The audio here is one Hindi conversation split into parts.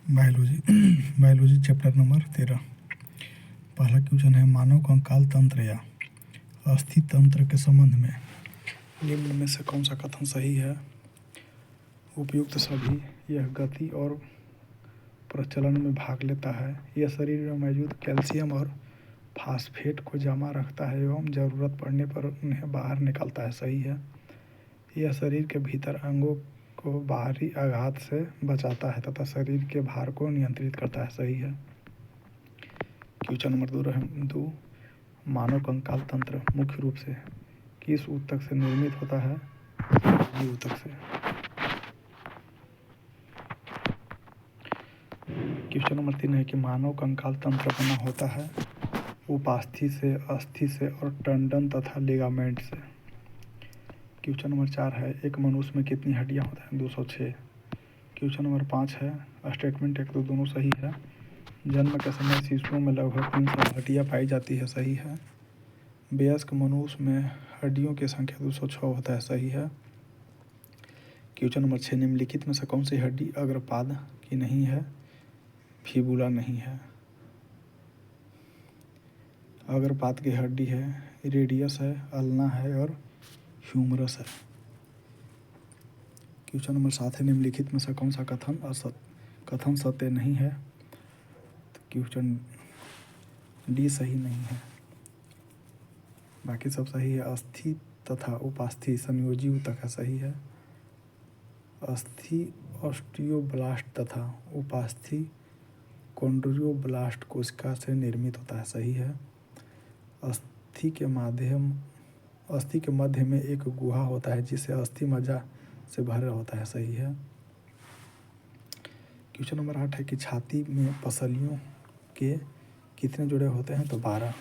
Biology biology chapter number 13। पहला क्वेश्चन है, मानव कंकाल तंत्र या अस्थि तंत्र के संबंध में निम्न में से कौन सा कथन सही है? उपयुक्त सभी। यह गति और प्रचलन में भाग लेता है। यह शरीर में मौजूद कैल्शियम और फास्फेट को जमा रखता है एवं जरूरत पड़ने पर उन्हें बाहर निकालता है। सही है। यह शरीर के भीतर अंगों को बाहरी आघात से बचाता है तथा शरीर के भार को नियंत्रित करता है। सही है। क्वेश्चन नंबर 2, मानव कंकाल तंत्र मुख्य रूप से किस ऊतक से निर्मित होता है? ऊतक से। क्वेश्चन नंबर 3 है कि मानव कंकाल तंत्र बना होता है उपास्थि से, अस्थि से और टंडन तथा लिगामेंट से। क्वेश्चन नंबर 4 है, एक मनुष्य में कितनी हड्डियां होती हैं? 206। क्वेश्चन नंबर 5 है, स्टेटमेंट 1 2 दोनों सही है। जन्म के समय शिशुओं में लगभग 300 हड्डियां पाई जाती है। सही है। वयस्क मनुष्य में हड्डियों की संख्या 206 होता है। सही है। क्वेश्चन नंबर 6, निम्नलिखित में से कौन सी हड्डी अग्रपाद की नहीं है? फिबुला नहीं है। अग्रपाद की हड्डी है रेडियस है, अल्ना है और ह्यूमरस है। क्वेश्चन नंबर 7 है, निम्नलिखित में से कौन सा कथन सत्य नहीं है? तो क्वेश्चन डी सही नहीं है, बाकी सब सही है। अस्थि तथा उपास्थि संयोजी ऊतक है। सही है। अस्थि ऑस्टियोब्लास्ट तथा उपास्थि कॉन्ड्रियोब्लास्ट कोशिका से निर्मित होता है। सही है। अस्थि के मध्य में एक गुहा होता है जिसे अस्थि मज्जा से भरा होता है। सही है। क्वेश्चन नंबर 8 है कि छाती में पसलियों के कितने जोड़े होते हैं? तो 12।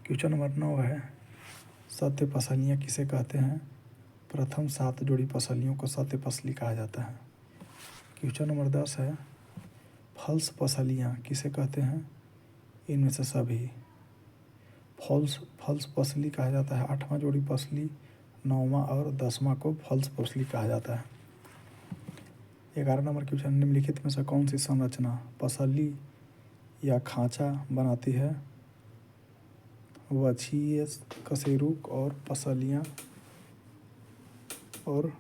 क्वेश्चन नंबर 9 है, सत्य पसलियाँ किसे कहते हैं? प्रथम 7 जोड़ी पसलियों को सत्य पसली कहा जाता है। क्वेश्चन नंबर 10 है, फल्स पसलियाँ किसे कहते हैं? इनमें से सभी। फल्स पसली कहा जाता है 8वां जोड़ी पसली, 9वां और 10वां को फल्स पसली कहा जाता है। 11 नंबर क्वेश्चन, निम्नलिखित में से कौन सी संरचना पसली या खांचा बनाती है? वक्षीय कशेरुक और पसलियाँ और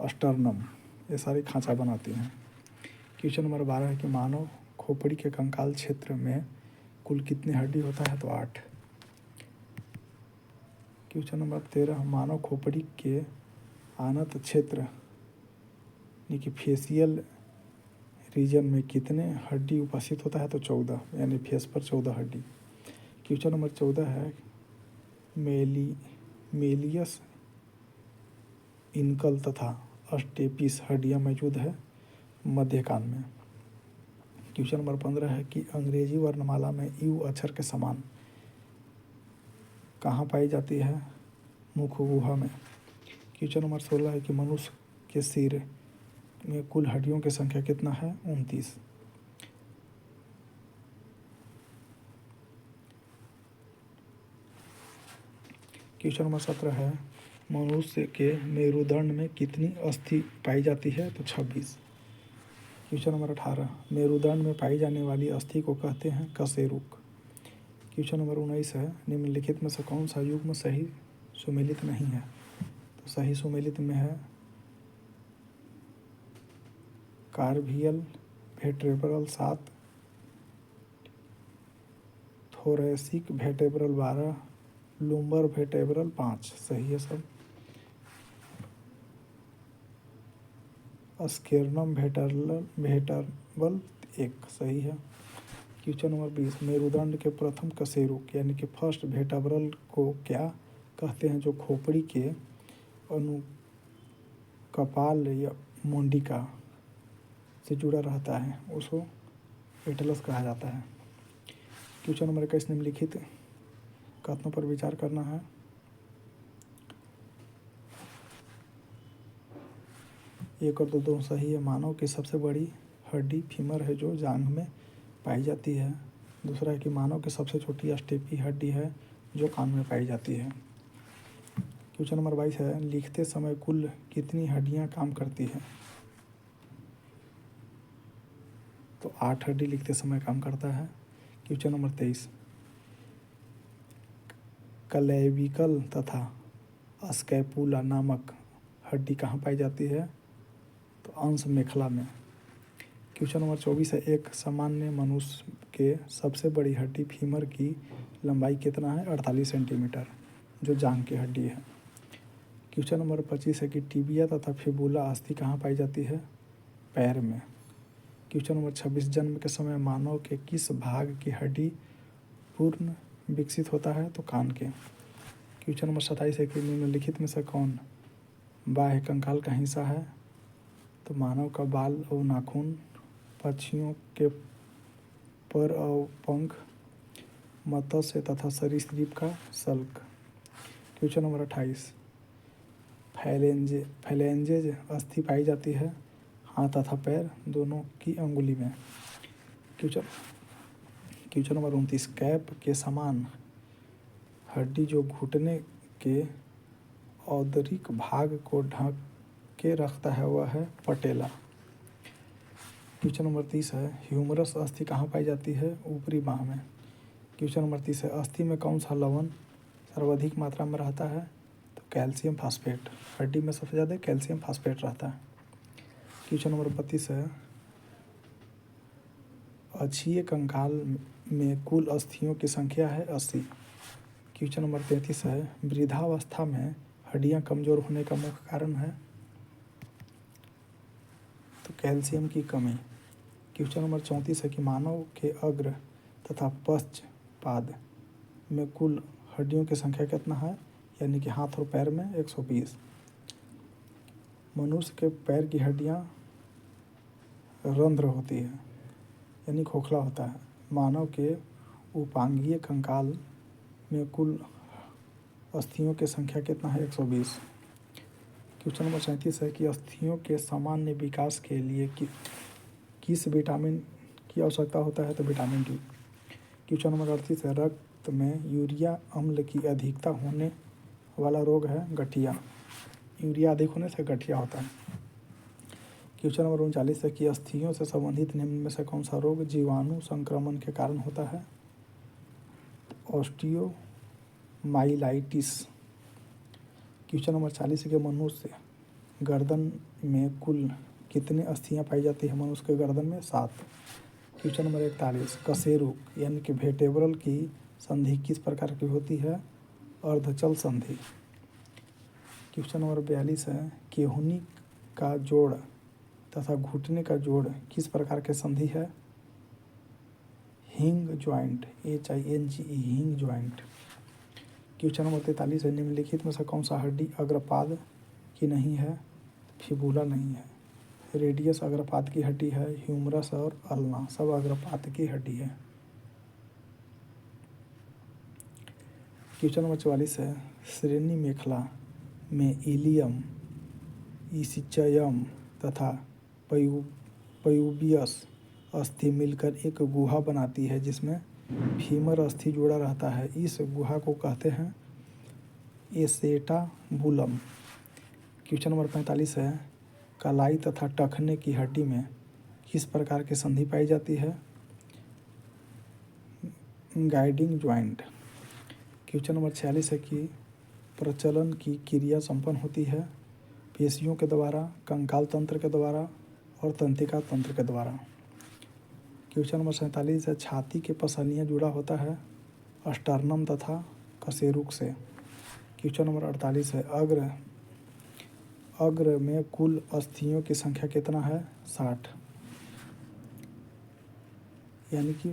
अस्टर्नम, ये सारी खांचा बनाती हैं। क्वेश्चन नंबर 12 है कि मानव खोपड़ी के कंकाल क्षेत्र में कुल कितनी हड्डी होता है? तो 8। क्वेश्चन नंबर 13, मानव खोपड़ी के आनत क्षेत्र यानी कि फेसियल रीजन में कितने हड्डी उपस्थित होता है? तो 14, यानी फेस पर 14 हड्डी। क्वेश्चन नंबर 14 है, मेलियस इनकल तथा स्टेपिस हड्डियां मौजूद है मध्य कान में। क्वेश्चन नंबर 15 है कि अंग्रेजी वर्णमाला में यू अक्षर के समान कहाँ पाई जाती है? मुख गुहा में। क्वेश्चन नंबर 16 है कि मनुष्य के सिर में कुल हड्डियों की संख्या कितना है? 29। क्वेश्चन नंबर 17 है, मनुष्य के मेरुदंड में कितनी अस्थि पाई जाती है? तो 26। क्वेश्चन नंबर 18, मेरुदंड में पाई जाने वाली अस्थि को कहते हैं कशेरुक। क्वेश्चन नंबर 19 है, निम्नलिखित में से कौन सा युग्म सही सुमेलित नहीं है? तो सही सुमेलित में है cervical vertebral 7, thoracic vertebral 12, lumbar vertebral 5। सही है सब। स्केर्नम वर्टेब्रल 1 सही है। क्वेश्चन नंबर 20, मेरुदंड के प्रथम कशेरुक यानी कि फर्स्ट वर्टेब्रल को क्या कहते हैं? जो खोपड़ी के अनुकपाल या मुंडिका से जुड़ा रहता है उसको एटलस कहा जाता है। क्वेश्चन नंबर 21, निम्नलिखित कथनों पर विचार करना है। 1 और 2 दोनों सही है। मानव की सबसे बड़ी हड्डी फीमर है जो जांघ में पाई जाती है। दूसरा है कि मानव की सबसे छोटी स्टेपी हड्डी है जो कान में पाई जाती है। क्वेश्चन नंबर 22 है, लिखते समय कुल कितनी हड्डियां काम करती हैं? तो 8 हड्डी लिखते समय काम करता है। क्वेश्चन नंबर 23, क्लेविकल तथा स्कैपुला नामक हड्डी कहाँ पाई जाती है? तो अंश मेखला में। क्वेश्चन नंबर 24 है, एक सामान्य मनुष्य के सबसे बड़ी हड्डी फीमर की लंबाई कितना है? 48 सेंटीमीटर, जो जांघ की हड्डी है। क्वेश्चन नंबर 25 है कि टिबिया तथा फिबुला अस्थि कहाँ पाई जाती है? पैर में। क्वेश्चन नंबर 26, जन्म के समय मानव के किस भाग की हड्डी पूर्ण विकसित होता है? तो कान के। क्वेश्चन नंबर 27 है कि निम्नलिखित में से कौन बाह्य कंकाल का हिस्सा है? तो मानव का बाल और नाखून, पक्षियों के पर और पंख, मत्स्य तथा सरीसृप का सल्क। क्वेश्चन नंबर 28, फैलेंजेज अस्थि पाई जाती है हाथ तथा पैर दोनों की अंगुली में। क्वेश्चन नंबर 29, कैप के समान हड्डी जो घुटने के औदरिक भाग को ढक के रखता है वह है पटेला। क्वेश्चन नंबर 30 है, ह्यूमरस अस्थि कहाँ पाई जाती है? ऊपरी बाह में। क्वेश्चन नंबर 30 है, अस्थि में कौन सा लवण सर्वाधिक मात्रा में रहता है? तो कैल्शियम फास्फेट। हड्डी में सबसे ज़्यादा कैल्शियम फास्फेट रहता है। क्वेश्चन नंबर 32 है, अक्षीय कंकाल में कुल अस्थियों की संख्या है 80। क्वेश्चन नंबर 33 है, वृद्धावस्था में हड्डियां कमज़ोर होने का मुख्य कारण है? तो कैल्शियम की कमी। क्वेश्चन नंबर 34 है कि मानव के अग्र तथा पश्च पाद में कुल हड्डियों की संख्या कितना है? यानी कि हाथ और पैर में 120। मनुष्य के पैर की हड्डियां रंध्र होती है यानी खोखला होता है। मानव के उपांगीय कंकाल में कुल अस्थियों की संख्या कितना है? 120। क्वेश्चन नंबर 37 है कि अस्थियों के सामान्य विकास के लिए किस विटामिन की आवश्यकता होता है? तो विटामिन डी। क्वेश्चन नंबर 38 है, रक्त में यूरिया अम्ल की अधिकता होने वाला रोग है? गठिया। यूरिया अधिक होने से गठिया होता है। क्वेश्चन नंबर 39 है कि अस्थियों से संबंधित निम्न में से कौन सा रोग जीवाणु संक्रमण के कारण होता है? ऑस्टियोमाइलाइटिस। क्वेश्चन नंबर 40 है कि मनुष्य गर्दन में कुल कितनी अस्थियां पाई जाती है? मनुष्य के गर्दन में 7। क्वेश्चन नंबर 41, कशेरुक यानी कि वर्टेब्रल की संधि किस प्रकार की होती है? अर्धचल संधि। क्वेश्चन नंबर 42 है, केहूनी का जोड़ तथा घुटने का जोड़ किस प्रकार के संधि है? हिंग ज्वाइंट, HINGE, हिंग ज्वाइंट। क्वेश्चन नंबर 43 है, निम्नलिखित में से कौन सा हड्डी अग्रपाद की नहीं है? फिबुला नहीं है। रेडियस अग्रपाद की हड्डी है, ह्यूमरस और अल्ना सब अग्रपाद की हड्डी है। क्वेश्चन नंबर 44 है, श्रेणी मेखला में इलियम, ईसिचयम तथा पयूबियस अस्थि मिलकर एक गुहा बनाती है जिसमें फीमर अस्थि जुड़ा रहता है। इस गुहा को कहते हैं एसेटाबुलम। क्वेश्चन नंबर 45 है, कलाई तथा टखने की हड्डी में किस प्रकार की संधि पाई जाती है? Guiding joint. क्वेश्चन नंबर 46 है कि प्रचलन की क्रिया संपन्न होती है पेशियों के द्वारा, कंकाल तंत्र के द्वारा और तंत्रिका तंत्र के द्वारा। क्वेश्चन नंबर 47 है, छाती के पसलियाँ जुड़ा होता है अस्टर्नम तथा कशेरुक से। क्वेश्चन नंबर 48 है, अग्र में कुल अस्थियों की संख्या कितना है? 60। यानी कि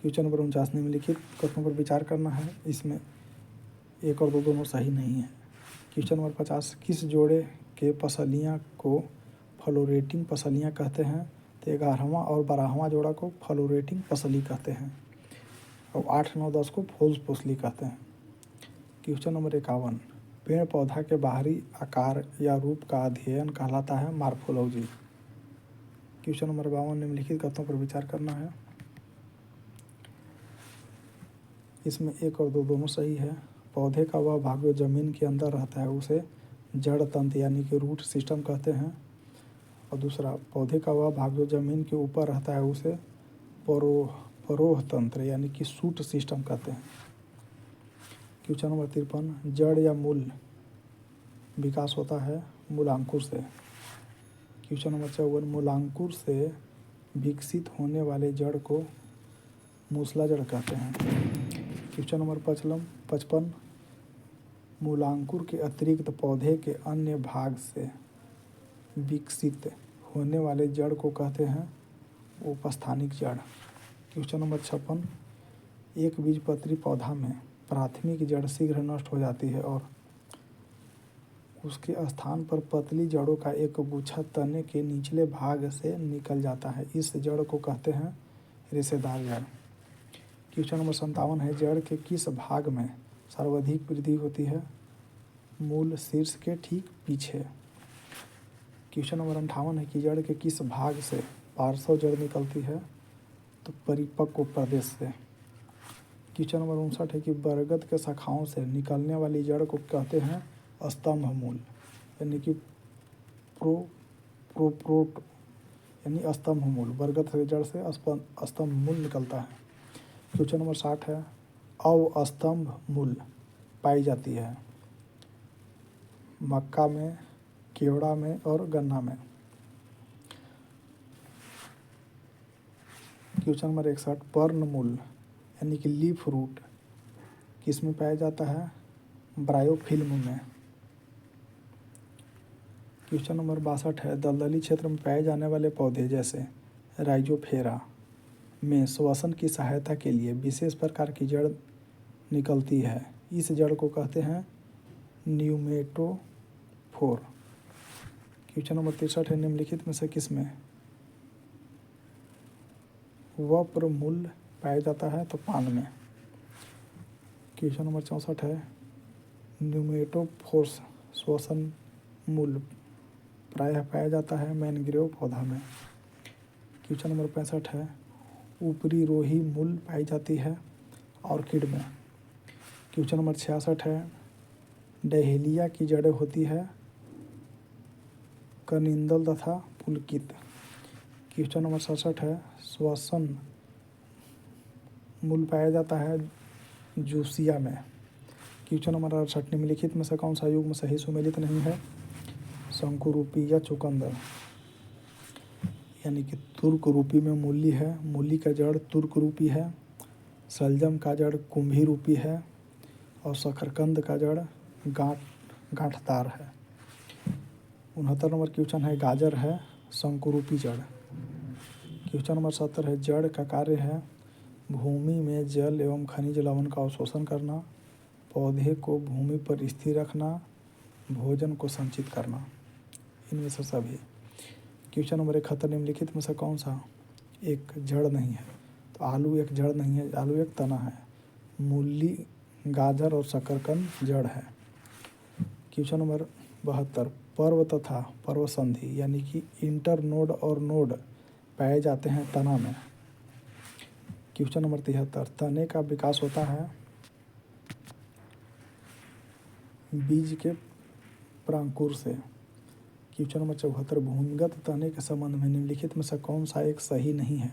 क्वेश्चन नंबर 49, निम्नलिखित कथनों पर विचार करना है। इसमें 1 और 2 दोनों सही नहीं है। क्वेश्चन नंबर 50, किस जोड़े के पसलियाँ को फ्लोरेटिंग पसलियाँ कहते हैं? तो 11वां और 12वां जोड़ा को फ्लोरेटिंग पसली कहते हैं और 8, 9, 10 को फूल पोसली कहते हैं। क्वेश्चन नंबर 51, पेड़ पौधा के बाहरी आकार या रूप का अध्ययन कहलाता है मार्फोलॉजी। क्वेश्चन नंबर 52, निम्नलिखित कथनों पर विचार करना है। इसमें 1 और 2 दोनों सही है। पौधे का वह भाग जो जमीन के अंदर रहता है उसे जड़ तंत्र यानी कि रूट सिस्टम कहते हैं और दूसरा पौधे का वह भाग जो जमीन के ऊपर रहता है उसे परोह तंत्र यानी कि शूट सिस्टम कहते हैं। क्वेश्चन नंबर 53, जड़ या मूल विकास होता है मूलांकुर से। क्वेश्चन नंबर 54, मूलांकुर से विकसित होने वाले जड़ को मूसला जड़ कहते हैं। क्वेश्चन नंबर 55, मूलांकुर के अतिरिक्त पौधे के अन्य भाग से विकसित होने वाले जड़ को कहते हैं उपस्थानिक जड़। क्वेश्चन नंबर 56, एक बीजपत्री पौधा में प्राथमिक जड़ शीघ्र नष्ट हो जाती है और उसके स्थान पर पतली जड़ों का एक गुच्छा तने के निचले भाग से निकल जाता है। इस जड़ को कहते हैं रेशेदार जड़। क्वेश्चन नंबर 57 है, जड़ के किस भाग में सर्वाधिक वृद्धि होती है? मूल शीर्ष के ठीक पीछे। क्वेश्चन नंबर 58 है कि जड़ के किस भाग से पार्श्व जड़ निकलती है? तो परिपक्व प्रदेश से। क्वेश्चन नंबर 59 है कि बरगद के शाखाओं से निकलने वाली जड़ को कहते हैं स्तंभ मूल यानी कि प्रोप्रोट यानी स्तंभ मूल। बरगद के जड़ से स्तंभ मूल निकलता है। क्वेश्चन नंबर 60 है, अवस्तंभ मूल पाई जाती है मक्का में, केवड़ा में और गन्ना में। क्वेश्चन नंबर 61, पर्ण मूल यानी कि लीफ रूट किस में पाया जाता है? ब्रायोफिल्म में। क्वेश्चन नंबर 62 है, दलदली क्षेत्र में पाए जाने वाले पौधे जैसे राइजोफेरा में श्वसन की सहायता के लिए विशेष प्रकार की जड़ निकलती है। इस जड़ को कहते हैं न्यूमेटोफोर। क्वेश्चन नंबर 63 है, निम्नलिखित में से किस में वप्र मूल पाया जाता है? तो पान में। क्वेश्चन नंबर 64 है, न्यूमेटोफोर्स श्वसन मूल प्रायः पाया जाता है मैनग्रोव पौधा में। क्वेश्चन नंबर 65 है, ऊपरी रोही मूल पाई जाती है ऑर्किड में। क्वेश्चन नंबर 66 है, डहेलिया की जड़ें होती है कनिंदल तथा पुलकित। क्वेश्चन नंबर 67 है, श्वसन मूल पाया जाता है जूसिया में। क्वेश्चन नंबर 68, निम्नलिखित में से कौन सा युग्म सही सुमेलित नहीं है? शंकुरूपी या चुकंदर यानी कि तुर्क रूपी में मूली है, मूली का जड़ तुर्क रूपी है, शलजम का जड़ कुंभी रूपी है और शकरकंद का जड़ गांठदार है। 69 नंबर क्वेश्चन है, गाजर है शंकुरूपी जड़। क्वेश्चन नंबर 70 है, जड़ का कार्य है भूमि में जल एवं खनिज लवण का अवशोषण करना, पौधे को भूमि पर स्थिर रखना, भोजन को संचित करना। इनमें से सभी। क्वेश्चन नंबर 71, निम्नलिखित में से कौन सा एक जड़ नहीं है? तो आलू एक जड़ नहीं है, आलू एक तना है। मूली, गाजर और शकरकंद जड़ है। क्वेश्चन नंबर 72, पर्व तथा पर्व संधि यानी कि इंटर नोड और नोड पाए जाते हैं तना में। क्वेश्चन नंबर 73, तने का विकास होता है बीज के प्रांकुर से। क्वेश्चन नंबर 74, भूमिगत तने के संबंध में निम्नलिखित में से कौन सा एक सही नहीं है?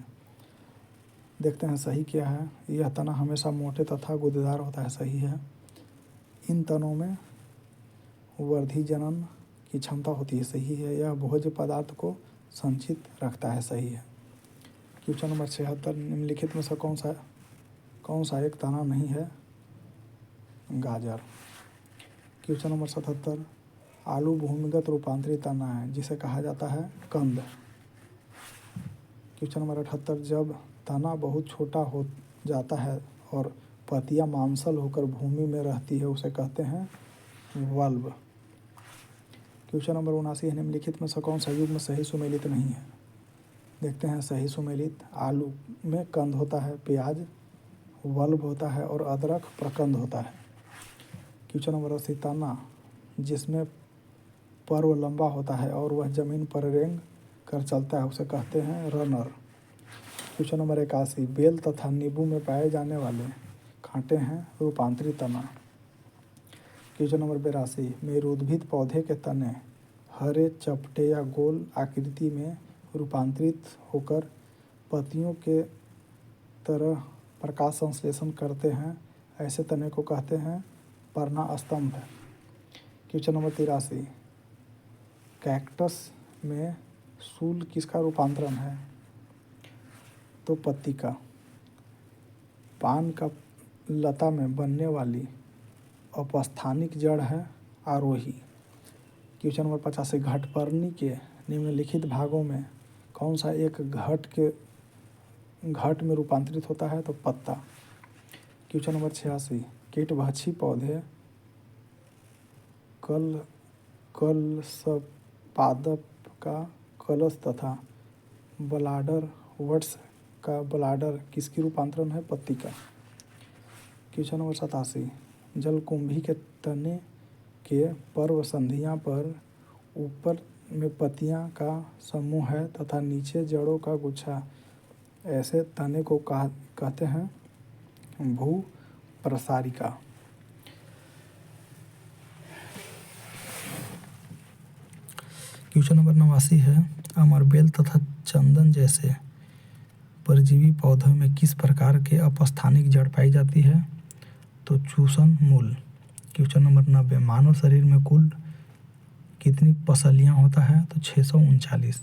देखते हैं सही क्या है। यह तना हमेशा मोटे तथा गूदेदार होता है, सही है। इन तनों में वर्धी जनन की क्षमता होती है, सही है। यह भोज्य पदार्थ को संचित रखता है, सही है। क्वेश्चन नंबर 76, निम्नलिखित में से कौन सा एक तना नहीं है? गाजर। क्वेश्चन नंबर 77, आलू भूमिगत रूपांतरित तना है जिसे कहा जाता है कंद। क्वेश्चन नंबर 78, जब तना बहुत छोटा हो जाता है और पत्तियां मांसल होकर भूमि में रहती है उसे कहते हैं वल्ब। क्वेश्चन नंबर 79 है, निम्नलिखित में से कौन सा युग्म सही सुमेलित नहीं है? देखते हैं सही सुमेलित। आलू में कंद होता है, प्याज वल्ब होता है और अदरक प्रकंद होता है। क्वेश्चन नंबर 80, तना जिसमें पर्व लंबा होता है और वह जमीन पर रेंग कर चलता है उसे कहते हैं रनर। क्वेश्चन नंबर 81, बेल तथा नींबू में पाए जाने वाले कांटे हैं रूपांतरित तना। क्वेश्चन नंबर 82, मेरुद्भिद पौधे के तने हरे, चपटे या गोल आकृति में रूपांतरित होकर पत्तियों के तरह प्रकाश संश्लेषण करते हैं, ऐसे तने को कहते हैं पर्णस्तंभ। क्वेश्चन नंबर 83, कैक्टस में शूल किसका रूपांतरण है? तो पत्ती का। पान का लता में बनने वाली अपस्थानिक जड़ है आरोही। क्वेश्चन नंबर 85, घटपर्णी के निम्नलिखित भागों में कौन सा एक घट में रूपांतरित होता है? तो पत्ता। क्वेश्चन नंबर 86, कीटभक्षी पौधे कलशपादप का कलश तथा ब्लाडर वट्स का ब्लाडर किसकी रूपांतरण है? पत्ती का। क्वेश्चन नंबर 87, जलकुंभी के तने के पर्व संधियां पर ऊपर में पत्तियां का समूह है तथा नीचे जड़ों का गुच्छा, ऐसे तने को कहते हैं भूप्रसारिका। क्वेश्चन नंबर 89 है, अमरबेल तथा चंदन जैसे परजीवी पौधों में किस प्रकार के अपस्थानिक जड़ पाई जाती है? तो चूषण मूल। क्वेश्चन नंबर 90, मानव शरीर में कुल कितनी पसलियां होता है? तो 639।